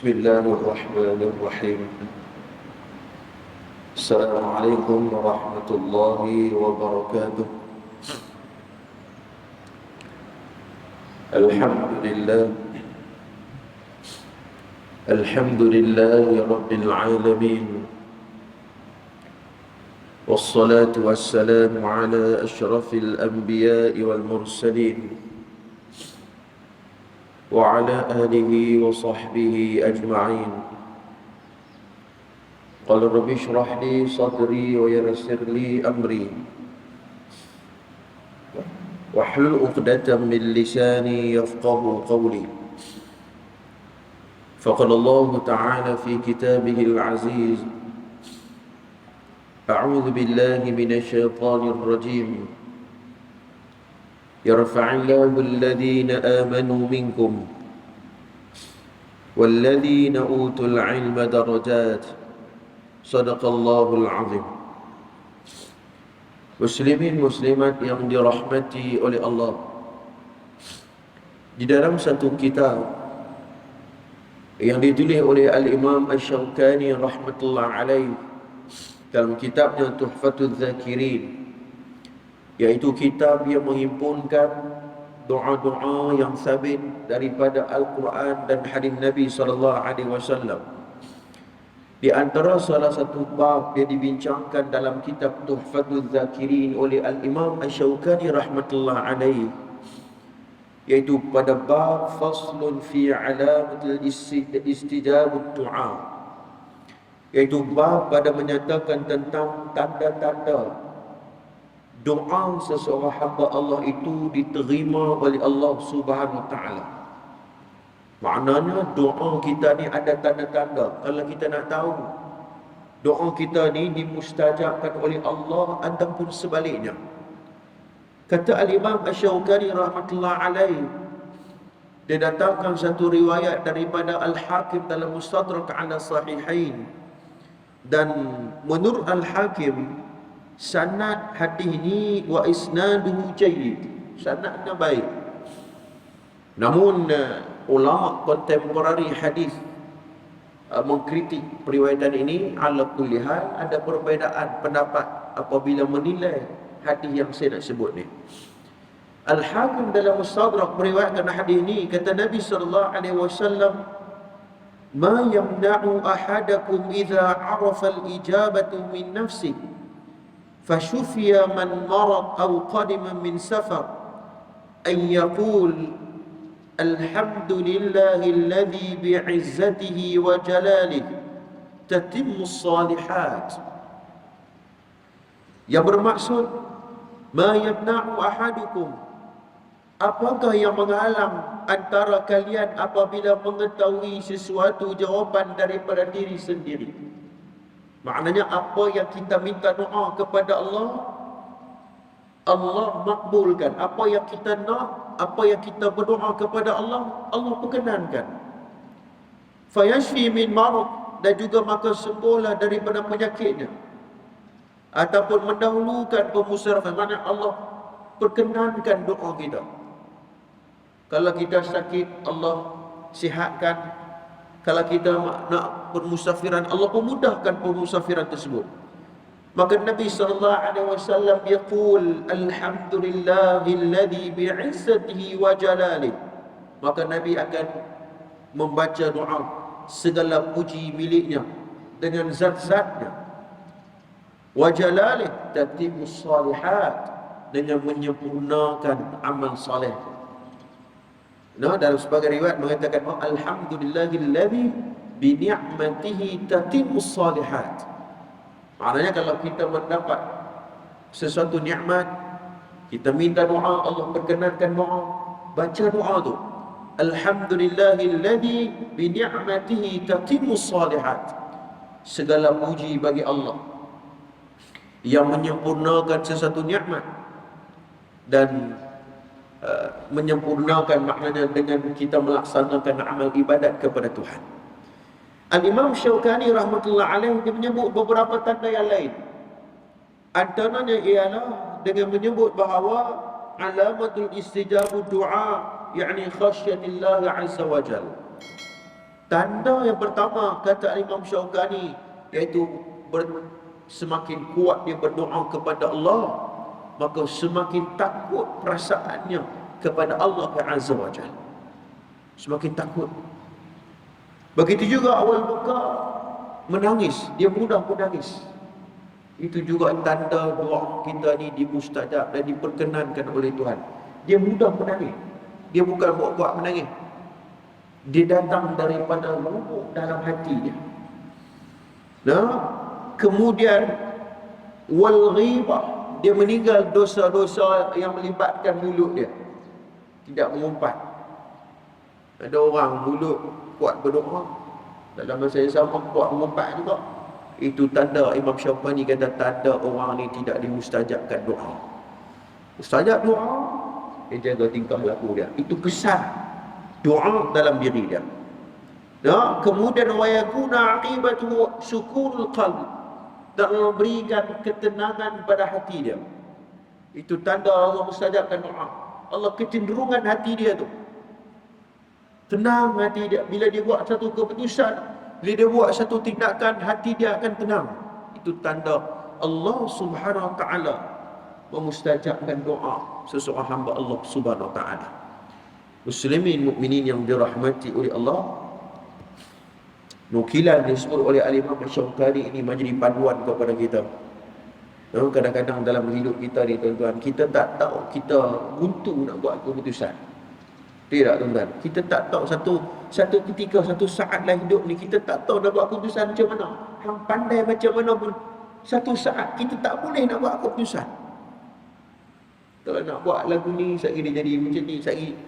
بسم الله الرحمن الرحيم. السلام عليكم ورحمة الله وبركاته. الحمد لله رب العالمين، والصلاة والسلام على أشرف الأنبياء والمرسلين وعلى آله وصحبه أجمعين. قال رب اشرح لي صدري ويسر لي أمري واحلل عقدة من لساني يفقه قولي. فقال الله تعالى في كتابه العزيز: أعوذ بالله من الشيطان الرجيم، يرفع الله الذين آمنوا منكم والذين أوتوا العلم درجات. صدق الله العظيم. Muslimin muslimat yang dirahmati oleh Allah, di dalam satu kitab yang ditulis oleh Al-Imam Asy-Syaukani rahmatullah alaih dalam kitabnya Tuhfatul Dzakirin, yaitu kitab yang menghimpunkan doa-doa yang sabit daripada Al-Quran dan hadis Nabi SAW. Di antara salah satu bab yang dibincangkan dalam kitab Tuhfatul Dzakirin oleh Al-Imam Asy-Syaukani rahmatullah alaih, yaitu pada bab faslun fi alamatil istijabut du'a, yaitu bab pada menyatakan tentang tanda-tanda doa seseorang hamba Allah itu diterima oleh Allah Subhanahu Wa Taala. Maknanya doa kita ni ada tanda-tanda. Kalau kita nak tahu doa kita ni dimustajabkan oleh Allah ataupun sebaliknya. Kata Al-Imam Asy-Syaukani rahmatullah alaih, dia datangkan satu riwayat daripada Al-Hakim dalam Mustadrak ala Sahihain, dan menurut Al-Hakim sanad hadis ini wa isnaduhu jayyid, sanadnya baik. Namun ulama kontemporari hadis mengkritik periwayatan ini. Ala kulli hal, ada perbezaan pendapat apabila menilai hadis yang saya nak sebut ni. Al-Hakim dalam Mustadrak meriwayatkan hadis ini, kata Nabi sallallahu alaihi wasallam: "Ma yamna'u ahadakum idza 'arafa al-ijabatu min nafsihi fashufiya man marad aw qadima min safar an yaqul alhamdulillahi alladhi bi'izzatihi wa jalalihi tatimmu as-salihat." Yang bermaksud, ma yamna'u ahadukum, apakah yang menghalang antara kalian apabila mengetahui sesuatu jawapan daripada diri sendiri. Maknanya apa yang kita minta doa kepada Allah, Allah makbulkan. Apa yang kita nak, apa yang kita berdoa kepada Allah, Allah perkenankan. Fayashfi min marad, dan juga maka sembuhlah daripada penyakitnya. Ataupun mendahulukan pemusarafan, maknanya Allah perkenankan doa kita. Kalau kita sakit, Allah sihatkan. Kalau kita nak bermusafiran, Allah pemudahkan pemusafiran tersebut. Maka Nabi sallallahu alaihi wasallam yaqul alhamdulillahilladzi bi'izzatihi wa jalalihi. Maka Nabi akan membaca doa segala puji miliknya dengan zat-zatnya. Wa jalalihi tatimmus salihat, dengan menyempurnakan amal soleh. Nah, dalam sebagai riwayat mengatakan alhamdulillahilladzi bi ni'matihi tatimmus salihat. Maknanya kalau kita mendapat sesuatu nikmat, kita minta doa, Allah perkenankan doa, baca doa tu, alhamdulillahilladzi bi ni'matihi tatimmus salihat. Segala puji bagi Allah yang menyempurnakan sesuatu nikmat, dan menyempurnakan maknanya dengan kita melaksanakan amal ibadat kepada Tuhan. Al-Imam Syaukani rahmatullah alaih, dia menyebut beberapa tanda yang lain. Antaranya ialah dengan menyebut bahawa alamatul istijabu du'a, yakni khasyatillah azza wa jalla. Tanda yang pertama kata Imam Syaukani, iaitu semakin kuat dia berdoa kepada Allah, maka semakin takut perasaannya kepada Allah Azza wa Jalla. Semakin takut. Begitu juga awal buka menangis, dia mudah menangis. Itu juga tanda doa kita ni dimustajab dan diperkenankan oleh Tuhan. Dia mudah menangis. Dia bukan buat-buat menangis. Dia datang daripada lubuk dalam hati dia. Nah, kemudian wal ghibah, dia meninggal dosa-dosa yang melibatkan mulut dia. Tidak mengumpat. Ada orang mulut kuat berdoa, dalam masa yang sama kuat mengumpat juga. Itu tanda Imam Syaukani kata tanda orang ni tidak dimustajabkan doa. Mustajab doa, dia jaga tingkah laku dia. Itu kesan doa dalam diri dia. Ya, kemudian wa yakuna aqibatu sukunul qalb, dan memberikan ketenangan pada hati dia. Itu tanda Allah mustajabkan doa. Allah kecenderungan hati dia tu. Tenang hati dia. Bila dia buat satu keputusan, bila dia buat satu tindakan, hati dia akan tenang. Itu tanda Allah Subhanahu wa ta'ala memustajabkan doa seseorang hamba Allah Subhanahu wa ta'ala. Muslimin mukminin yang dirahmati oleh Allah, nukilan disebut oleh Al-Imam Syaukani ini menjadi panduan kepada kita. Kadang-kadang dalam hidup kita ni tuan-tuan, kita tak tahu kita buntu nak buat keputusan. Tidak tuan-tuan, kita tak tahu satu ketika, satu saat dalam hidup ni kita tak tahu nak buat keputusan macam mana. Hang pandai macam mana pun, satu saat kita tak boleh nak buat keputusan. Kalau nak buat lagu ni, sehari dia jadi macam ni, sehari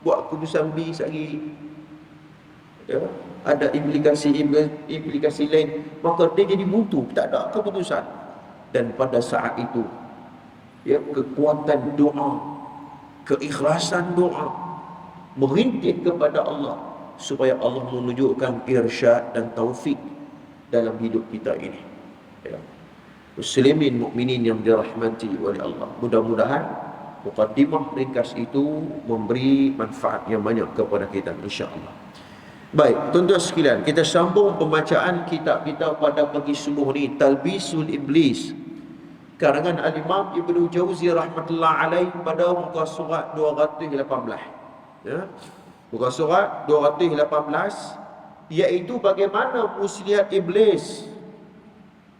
buat keputusan B, sehari ya, ada implikasi lain, maka dia jadi buntu, tak ada keputusan. Dan pada saat itu, ya, kekuatan doa, keikhlasan doa, merintih kepada Allah supaya Allah menunjukkan irsyad dan taufik dalam hidup kita ini. Ya. Muslimin mukminin yang dirahmati oleh Allah, mudah-mudahan mukaddimah ringkas itu memberi manfaat yang banyak kepada kita, insya-Allah. Baik, tuan-tuan sekalian, kita sambung pembacaan kitab kita pada pagi subuh ni, Talbisul Iblis, karangan Al-Imam Ibnu Jauzi rahmatullah alaih, pada muka surat 218. Ya. Muka surat 218, iaitu bagaimana muslihat iblis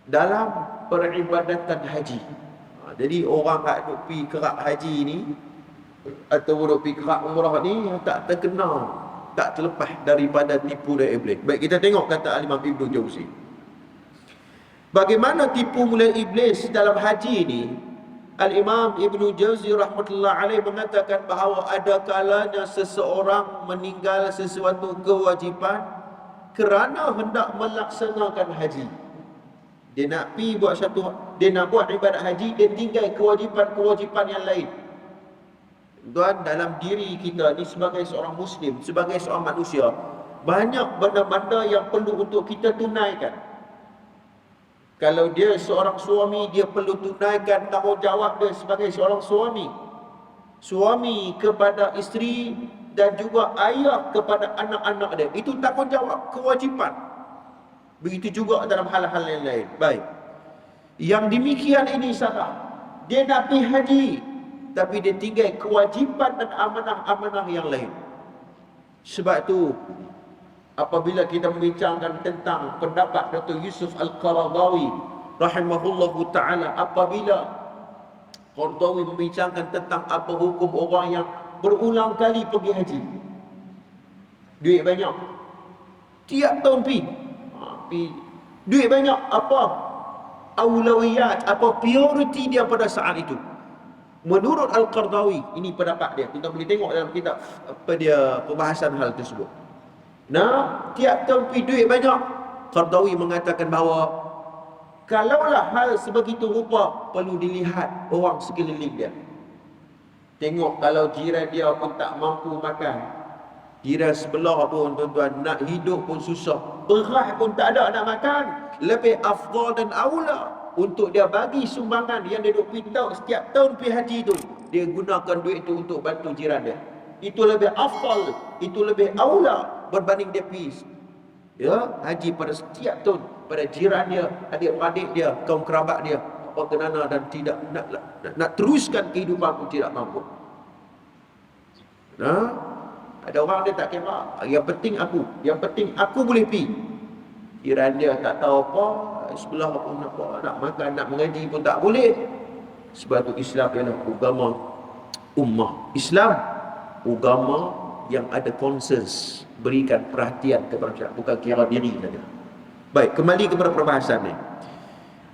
dalam peribadatan haji. Jadi orang yang duk pergi kerak haji ni atau duk pergi kerak umrah ni tak terkena, tak terlepas daripada tipu daya iblis. Baik, kita tengok kata Al-Imam Ibnu Jauzi. Bagaimana tipu mulai iblis dalam haji ini? Al-Imam Ibnu Jauzi rahmatullah alaih mengatakan bahawa ada kalanya seseorang meninggal sesuatu kewajipan kerana hendak melaksanakan haji. Dia nak pergi buat dia nak buat ibadat haji, dia tinggal kewajipan-kewajipan yang lain. Tuan, dalam diri kita ni sebagai seorang Muslim, sebagai seorang manusia, banyak benda-benda yang perlu untuk kita tunaikan. Kalau dia seorang suami, dia perlu tunaikan tanggungjawab dia sebagai seorang suami. Suami kepada isteri dan juga ayah kepada anak-anak dia. Itu tanggungjawab, kewajipan. Begitu juga dalam hal-hal yang lain. Baik. Yang demikian ini salah. Dia nak pergi haji, tapi dia tinggal kewajipan dan amanah-amanah yang lain. Sebab tu, apabila kita membincangkan tentang pendapat Dr. Yusuf Al-Qaradawi rahimahullahu ta'ala, apabila Qaradawi membincangkan tentang apa hukum orang yang berulang kali pergi haji, duit banyak, tiap tahun pergi, duit banyak, apa aulawiyat, apa priority dia pada saat itu. Menurut Al-Qaradawi, ini pendapat dia, kita boleh tengok dalam kitab apa dia pembahasan hal tersebut. Nah, tiap tahun pergi duit banyak, Qaradawi mengatakan bahawa kalaulah hal sebegitu rupa, perlu dilihat orang sekeliling dia. Tengok kalau jiran dia pun tak mampu makan, jiran sebelah pun tuan-tuan nak hidup pun susah, beras pun tak ada nak makan, lebih afdal dan aula untuk dia bagi sumbangan yang dia duk pergi setiap tahun pergi haji tu, dia gunakan duit tu untuk bantu jiran dia. Itu lebih afdal, itu lebih aula berbanding dia pergi haji pada setiap tahun pada jiran dia, adik-adik dia, kaum kerabat dia, apa kenana, dan tidak nak teruskan kehidupan pun tidak mampu. Ada orang dia tak kira, yang penting aku boleh pergi. Jiran dia tak tahu apa, sebelah pun nak makan, nak mengaji pun tak boleh. Sebab tu Islam ialah agama ummah. Islam agama yang ada konsens, berikan perhatian kepada masyarakat, bukan kira diri saja. Baik, kembali kepada perbahasan ni.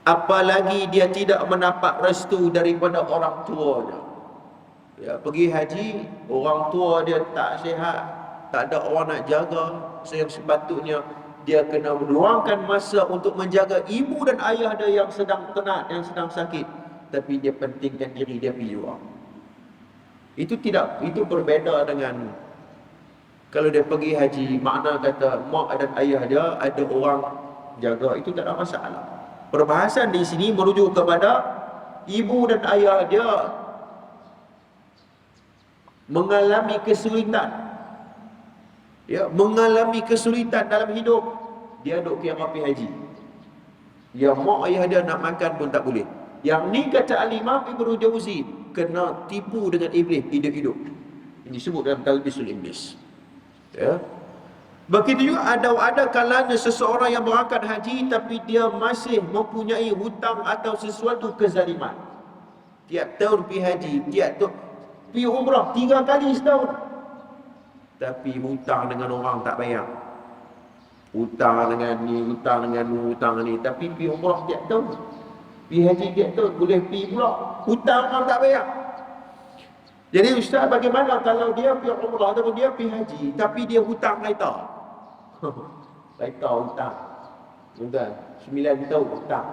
Apalagi dia tidak mendapat restu daripada orang tuanya. Ya, pergi haji, orang tua dia tak sihat, tak ada orang nak jaga, yang sepatutnya dia kena meluangkan masa untuk menjaga ibu dan ayah dia yang sedang penat, yang sedang sakit, tapi dia pentingkan diri dia pergi luar. Itu berbeza dengan kalau dia pergi haji, makna kata mak dan ayah dia ada orang jaga, itu tak ada masalah. Perbahasan di sini merujuk kepada ibu dan ayah dia mengalami kesulitan, mengalami kesulitan dalam hidup, dia duk kira pergi haji. Yang mak ayah dia nak makan pun tak boleh. Yang ni kata Al-Imam Ibnu Jauzi, kena tipu dengan iblis hidup-hidup. Ini disebut dalam Talbisul Iblis. Ya. Begitu juga ada kalanya seseorang yang berangkat haji tapi dia masih mempunyai hutang atau sesuatu kezaliman. Tiap tahun pergi haji, tiap tahun pergi umrah 3 kali setahun, tapi hutang dengan orang tak bayar. Hutang dengan ni, hutang dengan ni, hutang ni, tapi pergi umrah tiap tahun, pergi haji tiap tahun, boleh pergi pula, hutang orang tak bayar. Jadi ustaz, bagaimana kalau dia pergi umrah ataupun dia pergi haji tapi dia hutang kereta? Kereta hutang, tuan, 9 tahun hutang.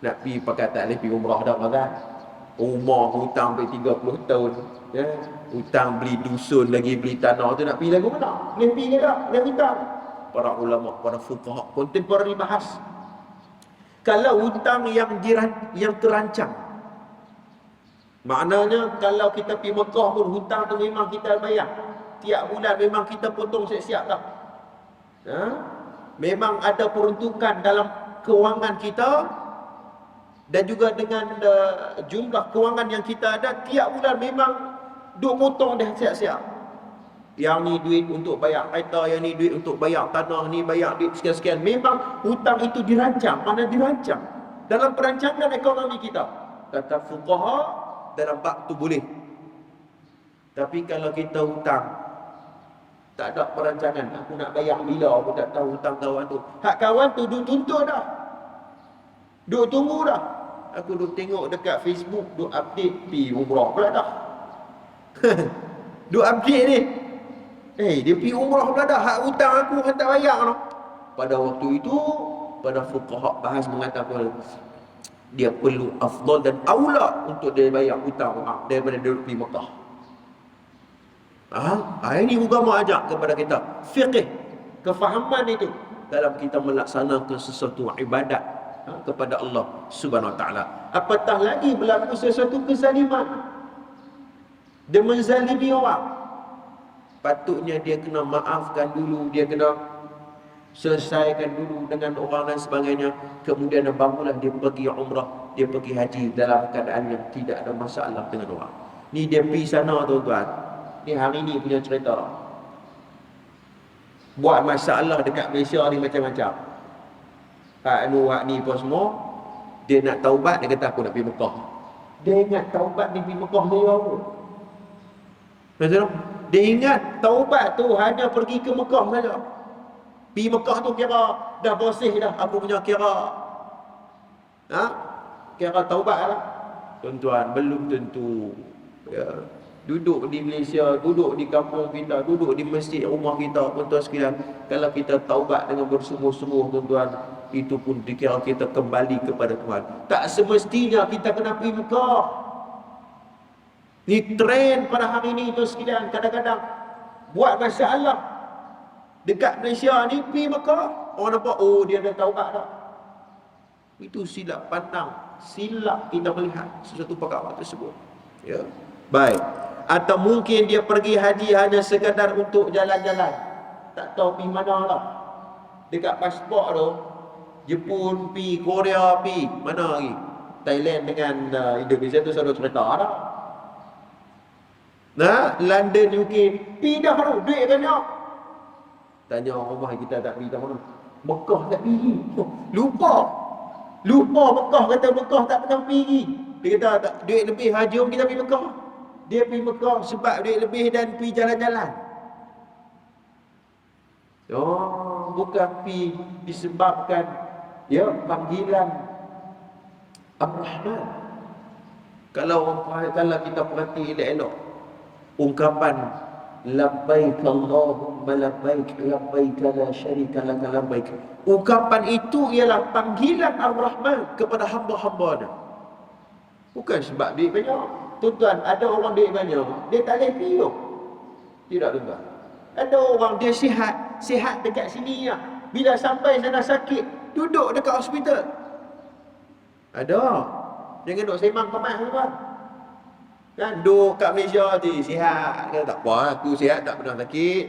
Nak pergi pakai tak boleh pergi umrah dah kan? Rumah hutang sampai 30 tahun, ya. Hutang beli dusun lagi, beli tanah tu, nak pergi lagu mana? Boleh pergi ke tak? Boleh hutang. Para ulama, para fuqaha kontemporari bahas, kalau hutang yang terancang, maknanya kalau kita pergi Mekah pun hutang tu memang kita bayar tiap bulan, memang kita potong siap-siap dah. Memang ada peruntukan dalam kewangan kita, dan juga dengan jumlah kewangan yang kita ada, tiap bulan memang duk potong dah siap-siap. Yang ni duit untuk bayar kereta, yang ni duit untuk bayar tanah, ni bayar duit sekian-sekian. Memang hutang itu dirancang, mana dirancang dalam perancangan ekonomi kita. Kata fuqaha, dalam bab tu boleh. Tapi kalau kita hutang tak ada perancangan, aku nak bayar bila, aku tak tahu hutang kawan tu. Hak kawan tu duk tuntut dah, duk tunggu dah. Aku duk tengok dekat Facebook, duk update pergi umrah pula dah. Duk update ni, dia pergi umrah pula dah, hak hutang aku kan tak bayar no. Pada waktu itu, pada fuqaha bahas mengatakan dia perlu afdal dan aula untuk dia bayar hutang daripada dia pergi Mekah. Ini agama ajak kepada kita fiqh, kefahaman itu dalam kita melaksanakan sesuatu ibadat kepada Allah Subhanahu Wa Taala. Apatah lagi berlaku sesuatu kezaliman, dia menzalimi orang, patutnya dia kena maafkan dulu, dia kena selesaikan dulu dengan orang dan sebagainya. Kemudian barulah dia pergi umrah, dia pergi haji dalam keadaan yang tidak ada masalah dengan orang. Ni dia pergi sana tuan-tuan, ni hari ni punya cerita, buat masalah dekat Malaysia ni macam-macam. Hak ni pun semua, dia nak taubat, dia kata aku nak pergi Mekah. Dia ingat taubat ni pergi Mekah dia apa? Dia ingat taubat tu hanya pergi ke Mekah saja. Pergi Mekah tu kira dah bersih dah, aku punya kira kira taubat lah. Tuan-tuan, belum tentu. Ya. Duduk di Malaysia, duduk di kampung kita, duduk di masjid rumah kita, tuan-tuan sekalian, kalau kita taubat dengan bersungguh-sungguh, tuan-tuan, itu pun dikira kita kembali kepada Tuhan. Tak semestinya kita kena pergi Mekah. Ni trend pada hari ni tuan sekalian, kadang-kadang buat masalah dekat Malaysia ni, pergi Mekah, orang nampak dia dah taubat dah. Itu silap pandang, silap kita melihat sesuatu perkara tersebut. Ya. Baik. Atau mungkin dia pergi haji hanya sekadar untuk jalan-jalan, tak tahu pergi mana lah. Dekat pasport tu, Jepun pi, Korea pi, mana lagi? Thailand dengan Indonesia tu selalu cerita dah. Nah, London, UK, pi dah tu, duit banyak. Tanya orang rumah kita tak pergi tak mana? Mekah tak pergi. Lupa Mekah, kata Mekah tak pernah pergi. Dia kata tak, duit lebih, jom kita pergi Mekah. Dia pergi Mekah sebab duit lebih dan pergi jalan-jalan. Oh, bukan pergi disebabkan panggilan Ar-Rahman. Kalau kita perhati elok-elok ungkapan labbaik Allahumma labbaik labbaik la syarika laka labbaik, ungkapan itu ialah panggilan Ar-Rahman kepada hamba-hambanya. Bukan sebab duit banyak. Tuan-tuan, ada orang duit banyak, dia tak boleh pergi. Tidak, tuan-tuan. Ada orang dia sihat dekat sini ya. Bila sampai sana sakit, duduk dekat hospital. Ada. Jangan duduk semang kemas, tuan-tuan. Kan duduk kat Malaysia ni sihat, kan tak apa, aku sihat tak pernah sakit.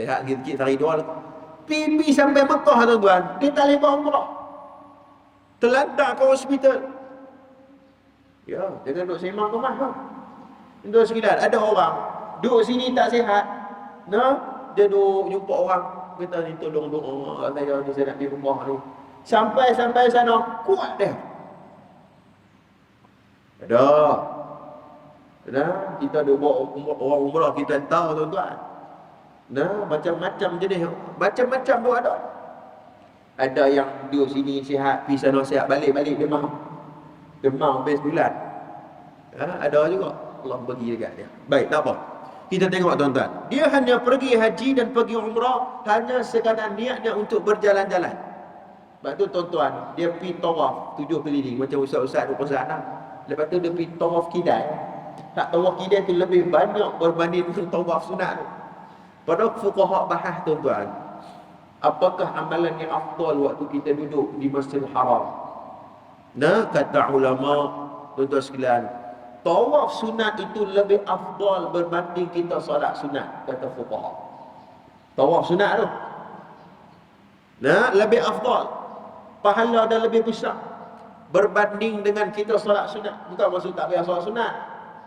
Sihat sikit-sikit sehari dua. Pergi sampai Mekah, tuan-tuan, dia tak boleh buat umrah. Terlantar ke hospital. Ya, jangan duduk semang kemas tu. Tuan sekalian, ada orang duduk sini tak sihat. Dia duduk jumpa orang, kata ni tolong doa saya ni, saya nak pergi rumah ni. Sampai sana kuat dia. Ada. Kita ada orang umrah, kita tahu, tuan-tuan. Macam-macam jenis, macam-macam tu ada. Ada yang duduk sini sihat, pergi sana sihat, balik demam habis bulan. Ada juga Allah bagi dekat dia. Baik, tak apa. Kita tengok, tuan-tuan. Dia hanya pergi haji dan pergi umrah hanya sekadar niatnya untuk berjalan-jalan. Sebab tu, tuan-tuan, dia pergi tawaf 7 keliling macam ustaz-ustaz tu sana. Lepas tu dia pergi tawaf kidai. Tak, tawaf kidai tu lebih banyak berbanding dengan tawaf sunat tu. Pada fuqaha bahas, tuan-tuan, apakah amalan yang afdal waktu kita duduk di Masjidil Haram? Kata ulama, tuan-tuan sekalian, tawaf sunat itu lebih afdal berbanding kita solat sunat, kata fuqaha. Tawaf sunat tu lebih afdal, pahala dan lebih besar berbanding dengan kita solat sunat. Bukan maksud tak payah solat sunat,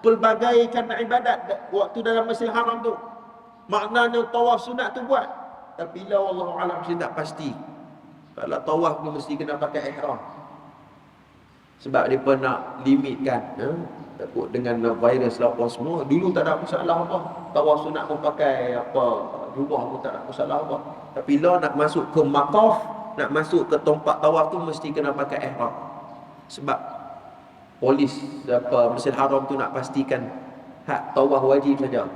pelbagai kerana ibadat waktu dalam Masjidil Haram tu, maknanya tawaf sunat tu buat. Tapi la wallahu alam, saya tak pasti. Kalau tawaf ni mesti kena pakai ihram. Sebab dia pun nak limitkan, takut dengan virus apa semua. Dulu tak ada masalah apa, tawaf sunat pun pakai jubah pun tak ada masalah apa. Tapi lah nak masuk ke Maqaf, nak masuk ke tempat tawaf tu mesti kena pakai ihram. Sebab polis Masjidil Haram tu nak pastikan hak tawaf wajib saja.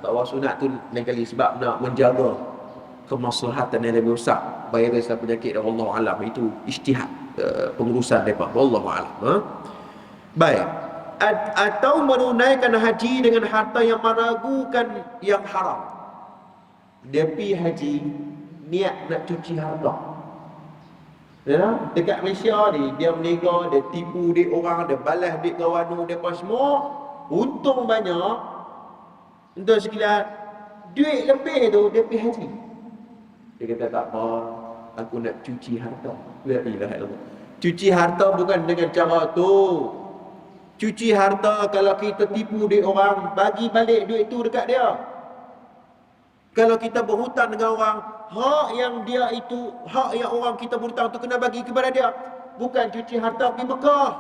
Tawaf sunat tu lain kali sebab nak menjaga kemaslahatan yang lebih besar, virus dan penyakit dan Allah alam. Itu ijtihad pengurusan mereka, wallahu alam. Baik. Atau menunaikan haji dengan harta yang meragukan yang haram. Dia pergi haji niat nak cuci harta. Dekat Malaysia ni dia meniaga, dia tipu duit orang, dia balas duit kawan dia apa semua, untung banyak. Untuk sekalian, duit lebih tu dia pergi haji. Dia kata tak apa, aku nak cuci harta. La ilaha illallah. Cuci harta bukan dengan cara tu. Cuci harta kalau kita tipu duit orang, bagi balik duit tu dekat dia. Kalau kita berhutang dengan orang, hak yang dia itu, hak yang orang kita berhutang tu kena bagi kepada dia. Bukan cuci harta pergi Mekah.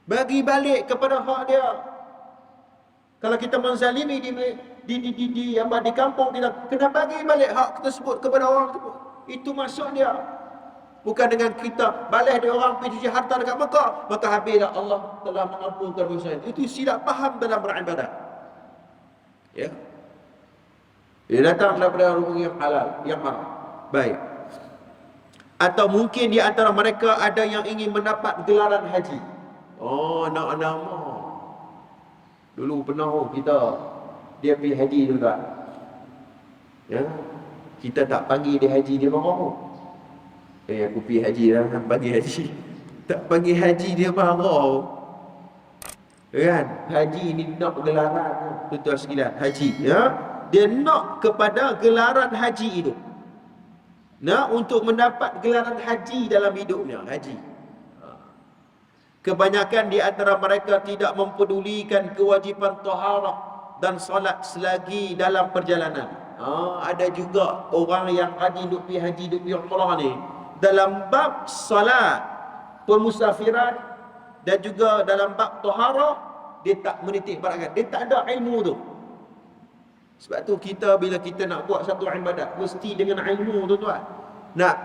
Bagi balik kepada hak dia. Kalau kita menzalimi di kampung kita, kena bagi balik hak tersebut kepada orang tersebut. Itu maksud dia. Bukan dengan kita balas dia orang pergi cuci harta dekat Mekah, maka habislah Allah telah mengampunkan dosa. Itu silap faham dalam beribadat. Ya. Dia datang daripada rumah yang halal, yang haram. Baik. Atau mungkin di antara mereka ada yang ingin mendapat gelaran haji. Nak nama. Dulu pernah kita dia pergi haji juga. Ya. Kita tak panggil dia haji, dia marah. Aku pergi haji dah, panggil haji. Tak panggil haji dia marah. Kan? Haji ni nak gelaran, tuan-tuan sekalian, haji, ya. dia nak kepada gelaran haji itu. Nah, untuk mendapat gelaran haji dalam hidupnya, haji. Kebanyakan di antara mereka tidak mempedulikan kewajipan taharah dan salat selagi dalam perjalanan. Ada juga orang yang haji duk pi umrah ni, dalam bab salat, permusafiran dan juga dalam bab taharah, dia tak menitik beratkan. Dia tak ada ilmu tu. Sebab tu kita bila kita nak buat satu ibadat, mesti dengan ilmu, tuan-tuan. Nak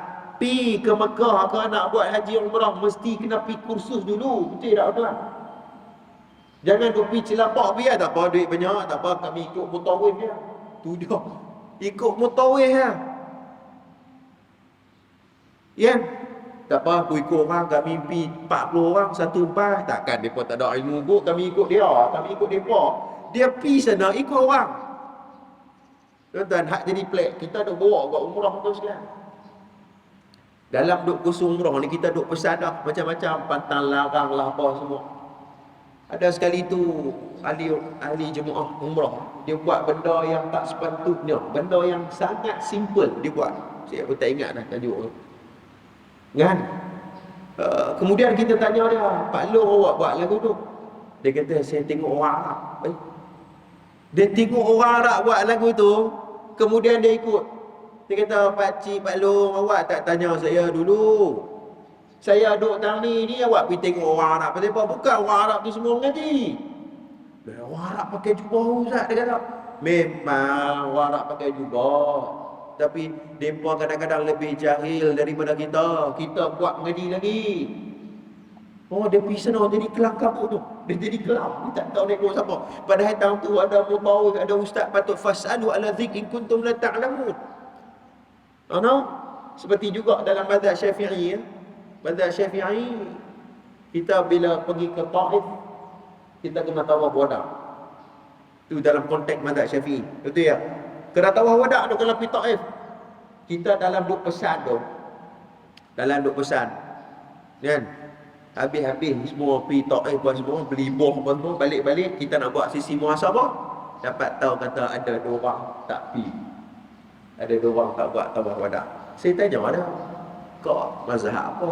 pi ke Mekah ke nak buat haji umrah, mesti kena pi kursus dulu. Betul tak, tuan? Jangan duk pi celapak biar tak apa, duit banyak tak apa, kami ikut mutawif dia. Tu dia. Ikut mutawif ya. Ya. Tak apa, aku ikut orang, kami pi 40 orang, satu empat. Takkan depa tak ada ilmu kot, kami ikut dia, kami ikut depa. Dia pi sana ikut orang. Tuan-tuan, hak jadi pelik. Kita duk bawa buat umrah tu sekarang. Dalam duk kursus umrah ni, kita duk pesan dah macam-macam, pantang larang lah apa semua. Ada sekali tu ahli jemaah umrah, dia buat benda yang tak sepatutnya, benda yang sangat simple dia buat. Saya pun tak ingat dah tajuk tu. Kan? Kemudian kita tanya dia, Pak Long awak buat lagu tu? Dia kata, saya tengok orang Arab. Dia tengok orang Arab buat lagu tu, kemudian dia ikut. Dia kata, Pakcik, Pak Long, awak tak tanya saya dulu. Saya duduk tang ni awak pergi tengok orang Arab. Pasal apa? Bukan orang Arab tu semua mengaji. Orang Arab pakai jubah, Ustaz, dia kata. Memang orang Arab pakai jubah, tapi mereka kadang-kadang lebih jahil daripada kita. Kita buat mengaji lagi. Oh, dia pergi sana jadi kelam kabut tu. Dia jadi kelam. Dia tak tahu nak siapa. Padahal tahun tu ada mutawif, ada ustaz, patut fasalu ala dzik in kuntum la ta'lamun. Seperti juga dalam mazhab Syafi'i ya. Mazhab Syafi'i, kita bila pergi ke Taif, kita kena tawaf wada'. Itu dalam konteks mazhab Syafi'i. Betul ya? Kena tawaf wada' tu kalau pergi Taif. Kita dalam duk pesan tu. Dalam duk pesan. Kan? Habis-habis semua pergi Taif apa semua, beli boh apa semua, balik-balik kita nak buat sisi muhasabah, dapat tahu kata ada dua orang tak pergi. Ada dua orang tak buat tawaf wada'. Saya tanya ada. Kau mazhab apa?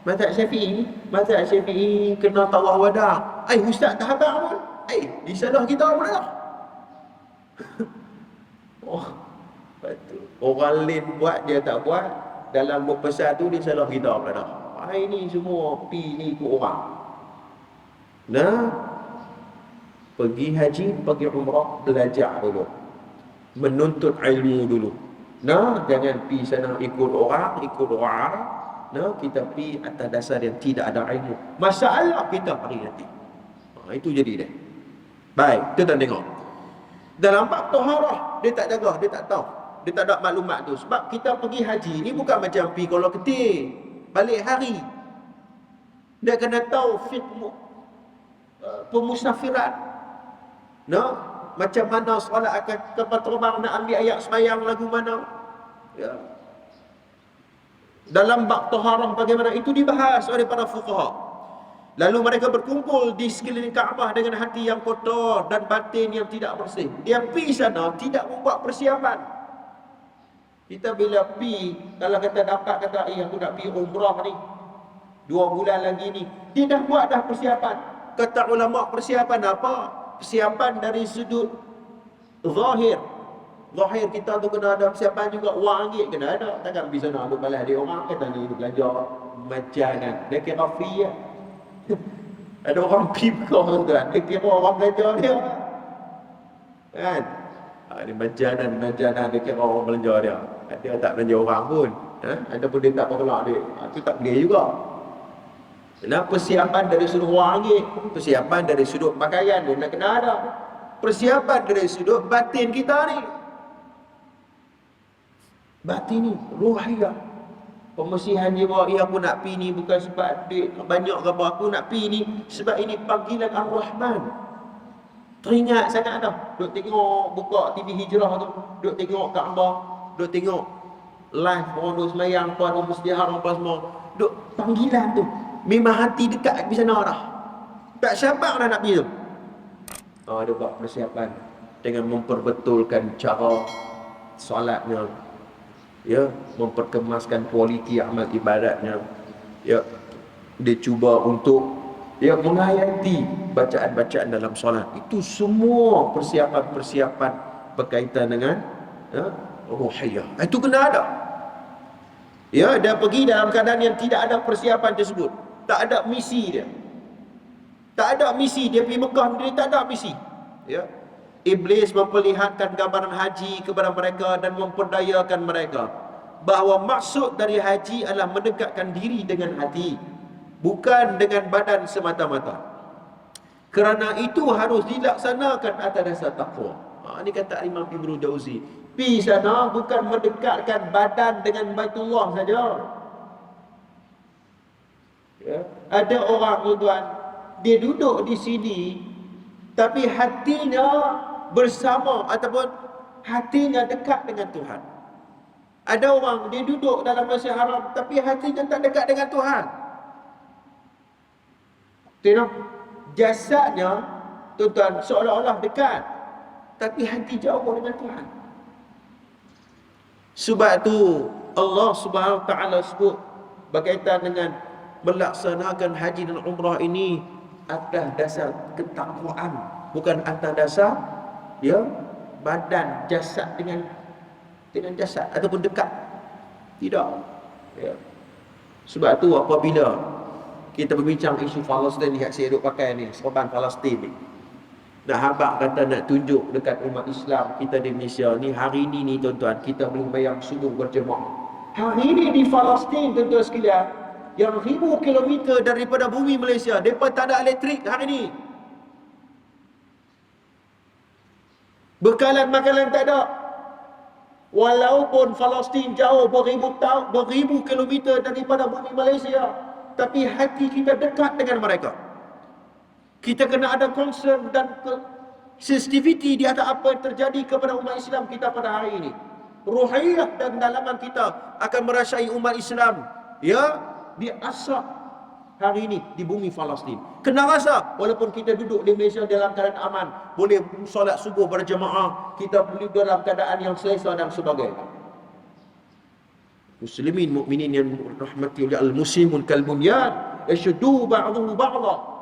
Mazhab Syafi'i. Mazhab Syafi'i kena tawaf wada'. Ustaz tak habaq pun. Disalah kita pun dah. Betul. Orang lain buat, dia tak buat. Dalam berpesan tu dia salah kita pula dah. Ini semua pi ni ikut orang. Nah, pergi haji, pergi umrah, belajar dulu. Menuntut ilmu dulu. Nah, jangan pi sana ikut orang Arab. Nah, kita pi atas dasar yang tidak ada ilmu. Masalah kita hari nanti. Itu jadi dia. Baik, kita tengok. Dalam bab taharah, dia tak jaga, dia tak tahu. Dia tak ada maklumat tu. Sebab kita pergi haji ni bukan macam pi kalau ketir balik hari. Dia kena tahu fiqh pemusafiran. Macam mana solat akan kapal terbang, nak ambil ayat sembahyang lagu mana. Ya. Dalam bab taharah bagaimana itu dibahas oleh para fuqaha. Lalu mereka berkumpul di sekeliling Kaabah dengan hati yang kotor dan batin yang tidak bersih. Dia pergi sana tidak membuat persiapan. Kita bila pergi, kalau kata dapat kata, aku nak pergi umrah ni 2 bulan lagi ni, dia dah buat dah persiapan. Kata ulama, persiapan apa? Persiapan dari sudut zahir. Zahir kita tu kena ada persiapan juga. Wang ringgit kena ada. Takkan pergi sana duk balas dia orang kata ni duk belajar majanan. Dia kira fee ya. Ada orang pergi kau tu kan, dia kira orang belajar dia kan. Ni majanan dia kira orang belajar dia. Dia tak belanja orang pun. Ada pun dia tak berkelak dia. Itu tak boleh juga. Kena persiapan dari sudut wang ringgit, persiapan dari sudut pakaian dia nak kena ada. Persiapan dari sudut batin kita ni. Batin ni, ruhiyah. Pembersihan dia bawa, aku nak pi ni bukan sebab duit banyak ke apa, aku nak pi ni sebab ini panggilan Ar-Rahman. Teringat sangat dah. Duk tengok buka TV Hijrah tu, duk tengok Kaabah, duk tengok live orang duk sembahyang, puan Masjidil Haram apa semua. Duk panggilan tu. Memang hati dekat di sana dah. Tak sabar dah nak pergi tu. Dia buat persiapan. dengan memperbetulkan cara solatnya, ya, memperkemaskan kualiti amal ibadatnya, ya, dia cuba untuk menghayati bacaan-bacaan dalam solat. Itu semua persiapan-persiapan berkaitan dengan ruhiyah. Itu kena ada. Ya, dia pergi dalam keadaan yang tidak ada persiapan tersebut. Tak ada misi dia. Tak ada misi dia pergi Mekah, dia tak ada misi. Ya. Iblis memperlihatkan gambaran haji kepada mereka dan memperdayakan mereka bahawa maksud dari haji adalah mendekatkan diri dengan hati, bukan dengan badan semata-mata. Kerana itu harus dilaksanakan atas dasar takwa. Ini kata Imam Ibnu Jauzi. Pi sana bukan mendekatkan badan dengan Baitullah saja. Ya. Ada orang tuan, dia duduk di sini tapi hatinya bersama ataupun hatinya dekat dengan Tuhan. Ada orang dia duduk dalam Masjid Haram tapi hatinya tak dekat dengan Tuhan. Tengok, jasadnya tuan-tuan seolah-olah dekat tapi hati jauh dengan Tuhan. Sebab tu Allah Subhanahu Wa Taala sebut berkaitan dengan melaksanakan haji dan umrah ini atas dasar ketakwaan, bukan atas dasar badan jasad dengan jasad ataupun dekat. Tidak. Ya. Sebab tu apabila kita berbincang isu Palestin, lihat saya duk pakai ni serban Palestin ni. Nak habaq kata nak tunjuk dekat umat Islam kita di Malaysia ni, hari ni tuan-tuan, kita boleh bayang subuh berjemaah. Hari ni di Palestin tuan-tuan sekalian, yang 1000 kilometer daripada bumi Malaysia, depa tak ada elektrik hari ni. Bekalan makanan tak ada. Walaupun Palestin jauh beribu kilometer daripada bumi Malaysia, tapi hati kita dekat dengan mereka. Kita kena ada concern dan sensitivity di atas apa yang terjadi kepada umat Islam kita pada hari ini. Ruhiyah dan dalaman kita akan merasai umat Islam diasap hari ini di bumi Palestin. Kena rasa walaupun kita duduk di Malaysia dalam keadaan aman, boleh solat subuh berjemaah, kita boleh dalam keadaan yang selesa dan sebagainya. Muslimin mukminin yang rahmati oleh al-muslimun kal bunyan yashuddu ba'dhuhu ba'dha.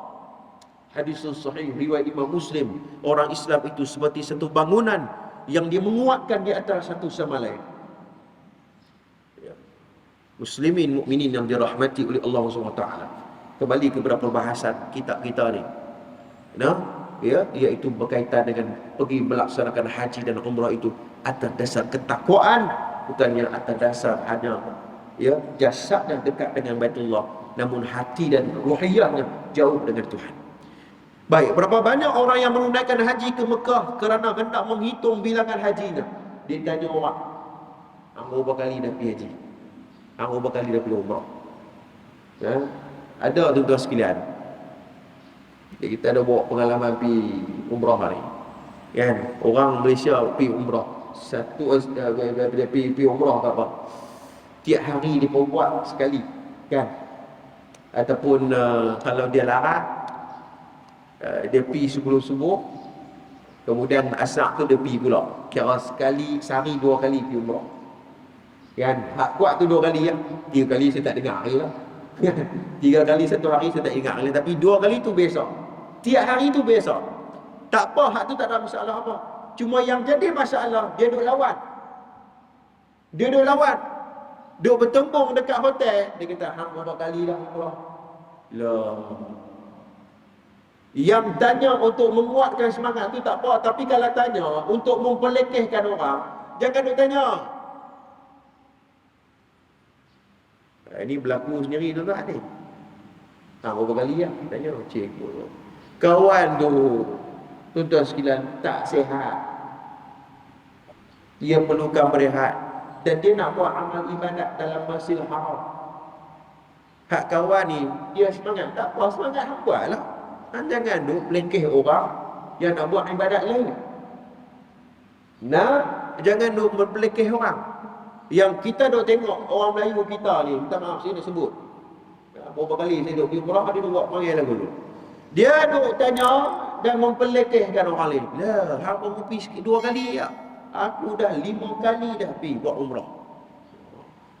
Hadis sahih riwayat Imam Muslim, orang Islam itu seperti satu bangunan yang dia menguatkan di antara satu sama lain. Muslimin mukminin yang dirahmati oleh Allah SWT. Kembali kepada perbahasan kitab kita ni, iaitu berkaitan dengan pergi melaksanakan haji dan umrah itu atas dasar ketakwaan, bukannya atas dasar hanya jasad yang dekat dengan Baitullah, namun hati dan ruhiyahnya jauh dengan Tuhan. Baik, berapa banyak orang yang menunaikan haji ke Mekah kerana hendak menghitung bilangan hajinya? Dia tanya orang, hang berapa kali dah pergi haji? Hang berapa kali dah pergi umrah? Ada tuan-tuan sekalian, kita ada bawa pengalaman pergi umrah hari, kan? Orang Malaysia pergi umrah, dia pergi umrah tak apa, tiap hari dia buat sekali, kan? Ataupun kalau dia larat, dia pergi sebelum subuh, kemudian asar tu dia pergi pula. Kira sekali, sehari 2 kali pergi umrah, kan? Hak kuat tu 2 kali ya. 3 kali saya tak dengar lah. 3 kali satu hari saya tak ingat lah. Tapi 2 kali tu biasa. Tiap hari tu biasa. Tak apa, hak tu tak ada masalah apa. Cuma yang jadi masalah, dia duk lawat. Duk bertembung dekat hotel. Dia kata, hang berapa kali dah umrah? Lah. Yang tanya untuk menguatkan semangat tu tak apa, tapi kalau tanya untuk memperlekehkan orang, jangan duk tanya. Ini berlaku sendiri tuan-tuan ni. Berapa kali ya? Tanya cikgu. Kawan tu, tuan-tuan sekalian, tak sihat. Dia perlukan berehat dan dia nak buat amal ibadat dalam Masjidil Haram. Hak kawan ni, dia semangat, tak apa, semangat hang buatlah. Jangan duk melengkeh orang yang nak buat ibadat lain. Jangan duk melengkeh orang. Yang kita duk tengok orang Melayu kita ni, minta maaf saya nak sebut, berapa kali saya duk pergi umrah, dia duk buat panggil lagu tu. Dia duk tanya, dan mempelekehkan orang lain. Lah, hang pergi sikit 2 kali ya. Aku dah 5 kali dah pergi buat umrah.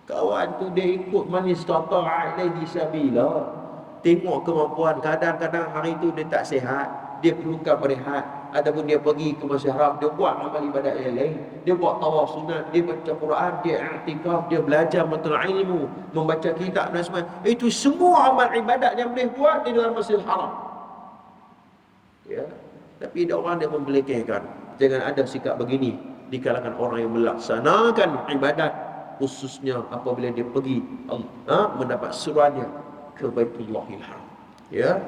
Kawan tu dia ikut manis tata'a ilaihi sabila. Tengok kemampuan, kadang-kadang hari tu dia tak sihat, dia perlukan berehat, ataupun dia pergi ke Masjid Haram, dia buat amal ibadat yang lain, dia buat tawaf sunat, dia baca Quran, dia i'tikaf, dia belajar mentul ilmu, membaca kitab dan sebagainya. Itu semua amal ibadat yang boleh buat di dalam Masjid Haram. Ya, tapi ada orang yang membelekehkan. Jangan ada sikap begini di kalangan orang yang melaksanakan ibadat, khususnya apabila dia pergi mendapat suruhannya ke Baitullahil Haram. Ya.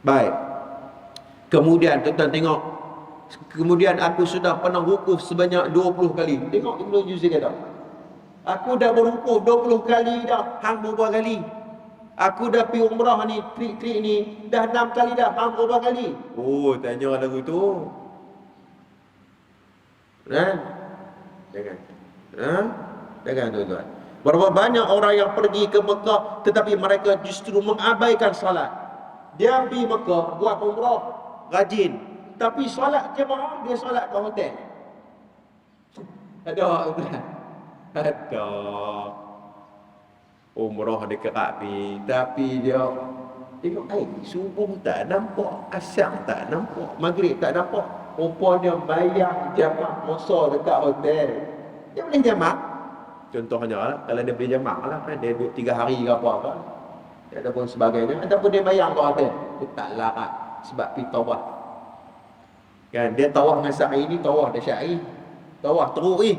Baik. Kemudian tuan-tuan tengok, kemudian aku sudah pernah wukuf sebanyak 20 kali. Tengok Ibnu Jauzi kata, aku dah berwukuf 20 kali dah. Hang berapa kali? Aku dah pergi umrah ni, trik-trik ni dah 6 kali dah. Hang berapa kali? Oh, tanya lagu tu. Jangan. Jangan tuan-tuan. Berapa banyak orang yang pergi ke Mekah tetapi mereka justru mengabaikan salat. Dia pergi Mekah buat umrah, rajin, tapi solat jemaah dia solat kat hotel. Ada tuan. Ada umrah dia kerap pergi, tapi dia tengok subuh tak nampak, asar tak nampak, maghrib tak nampak. Rupanya bayar jamak masa dekat hotel. Dia boleh jamak. Contohnya lah, kalau dia boleh jamak lah, dia duduk 3 hari ke apa-apa, ataupun sebagainya, ataupun dia bayar ke hotel, dia tak larat sebab pergi tawaf. Kan, dia tawaf dengan sa'i ni, tawaf dah syai, tawaf teruk ni,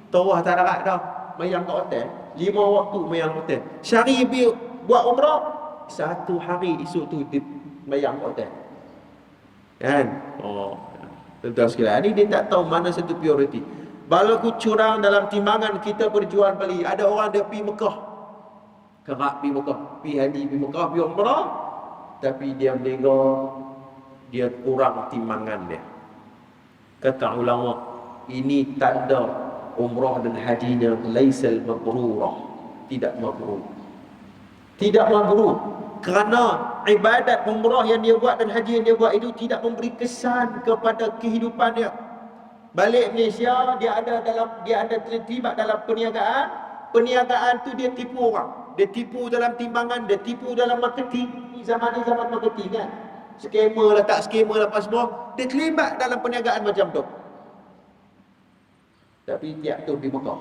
tawaf tak larat dah, bayar ke hotel, 5 waktu bayar ke hotel. Syari pergi buat umrah, 1 hari esok tu dia bayar ke hotel. Kan? Tuan-tuan sekalian, ni dia tak tahu mana satu prioriti. Kalau curang dalam timbangan kita berjual beli. Ada orang dia pergi Mekah, kerap pergi Mekah, pergi haji, pergi Mekah, pergi umrah, tapi dia menega, dia kurang timbangan dia. Kata ulama, ini tanda umrah dan hajinya laisal mabrurah, tidak mabrur. Tidak mabrur kerana ibadat umrah yang dia buat dan haji yang dia buat itu tidak memberi kesan kepada kehidupan dia. Balik Malaysia, dia ada terlibat dalam perniagaan. Perniagaan tu dia tipu orang. Dia tipu dalam timbangan, dia tipu dalam marketing. Zaman ni zaman marketing kan. Skema lah, tak skema lah, apa semua. Dia terlibat dalam perniagaan macam tu. Tapi tiap tu di Mekah.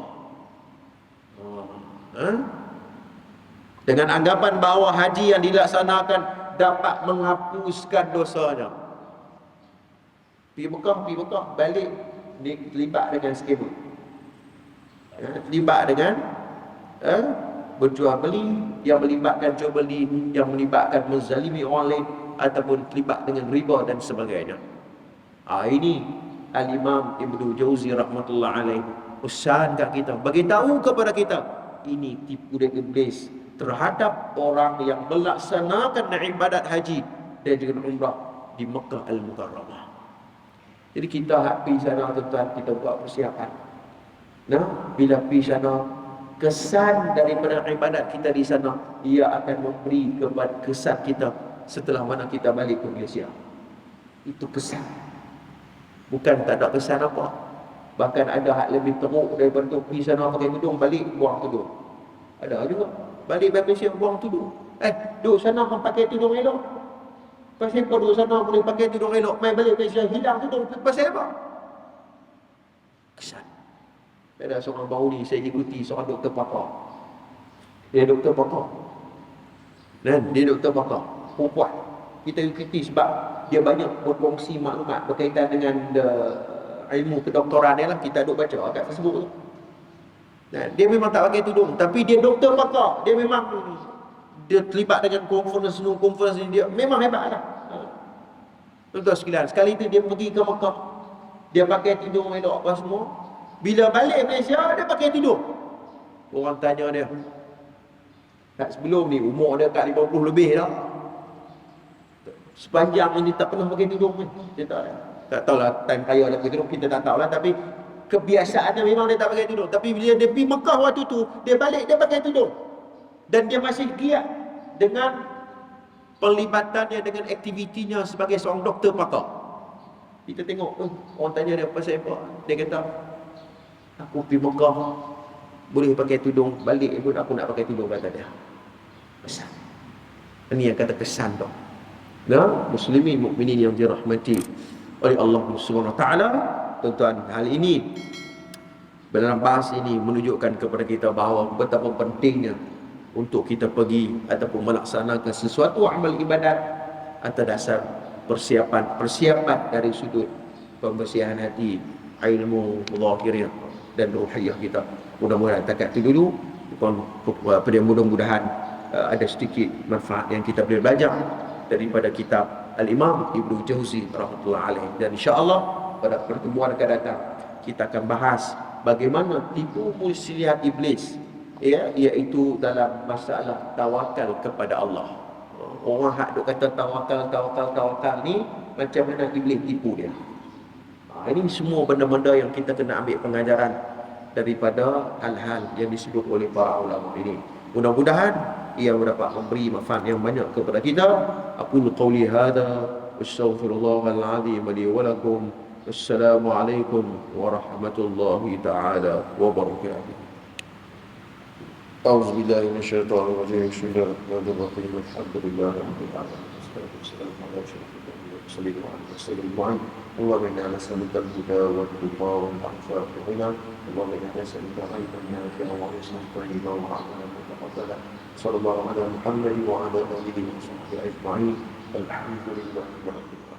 Dengan anggapan bahawa haji yang dilaksanakan dapat menghapuskan dosanya. Pergi Mekah, balik dia terlibat dengan skema. Terlibat dengan berjual beli yang melibatkan jual beli, yang melibatkan menzalimi orang lain, ataupun terlibat dengan riba dan sebagainya. Ini Al-Imam Ibnu Jauzi rahmatullah alaih usahan kat kita, bagi tahu kepada kita, ini tipu dan iblis terhadap orang yang melaksanakan ibadat haji dan juga umrah di Mekah Al-Mukarramah. Jadi kita pergi sana tuan-tuan, kita buat persiapan. Bila pergi sana, kesan daripada ibadat kita di sana, ia akan memberi kepada kesan kita setelah mana kita balik ke Malaysia. Itu kesan. Bukan tak ada kesan apa. Bahkan ada hal lebih teruk daripada tu, pergi sana pakai tudung, balik buang tudung. Ada juga. Balik Malaysia buang tudung. Duduk sana pakai tudung elok. Pasal kau duduk sana boleh pakai tudung elok, main balik Malaysia hilang tudung. Pasal apa? Kesan. Ada seorang baru ni saya ikuti, seorang doktor pakar. Dia doktor pakar. Dan dia doktor pakar, perempuan. Kita ikuti sebab dia banyak berkongsi maklumat berkaitan dengan ilmu kedoktoran dia lah. Kita duk baca kat Facebook tu. Dan dia memang tak pakai tudung, tapi dia doktor pakar. Dia memang dia terlibat dengan conference ni, dia memang hebat lah. Tuan-tuan sekalian, sekali tu dia pergi ke Mekah, dia pakai tudung elok apa semua. Bila balik Malaysia, dia pakai tudung. Orang tanya dia, tak sebelum ni umur dia kat 50 lebih dah, sepanjang ini tak pernah pakai tudung ni. Dia tak tahulah time raya dia pakai tudung, kita tak tahulah, tapi kebiasaannya memang dia tak pakai tudung. Tapi bila dia pergi Mekah waktu tu, dia balik dia pakai tudung. Dan dia masih giat dengan Perlibatannya dengan aktivitinya sebagai seorang doktor pakar. Kita tengok, orang tanya dia pasal apa? Dia kata, aku pergi Mekah, boleh pakai tudung, balik pun aku nak pakai tudung, kata dia. Kesan. Ini yang kata kesan tu. Nah, muslimin mukminin yang dirahmati oleh Allah Subhanahu Wa Taala, tuan-tuan, hal ini dalam bahas ini menunjukkan kepada kita bahawa betapa pentingnya untuk kita pergi ataupun melaksanakan sesuatu amal ibadat atas dasar persiapan dari sudut pembersihan hati, ilmu zahirnya dan ruhiyah kita. Mudah-mudahan takat itu dulu. Mudah-mudahan ada sedikit manfaat yang kita boleh belajar daripada kitab Al-Imam Ibnu Jauzi rahmatullah alaih. Dan insya-Allah pada pertemuan akan datang kita akan bahas bagaimana tipu muslihat iblis, ya, iaitu dalam masalah tawakal kepada Allah. Orang hak duk kata tawakal ni, macam mana iblis tipu dia. Ini semua benda-benda yang kita kena ambil pengajaran daripada hal-hal yang disebut oleh para ulama ini. Mudah-mudahan ia dapat memberi manfaat yang banyak kepada kita. Aqulu qawli hadza wastaghfirullahal azim li wa lakum. Assalamualaikum warahmatullahi taala wabarakatuh. أعوذ بالله من الشيطان الرجيم. بسم الله الرحمن الرحيم. الحمد لله رب العالمين والصلاة والسلام على أشرف الأنبياء والمرسلين وعلى اللهم إنا نسألك الهدى والتقى والعفاف والغنى. اللهم إنا نسألك علما نافعا ورزقا طيبا وعملا متقبلا. صلى الله على محمد وعلى آله وصحبه أجمعين. الحمد لله رب العالمين.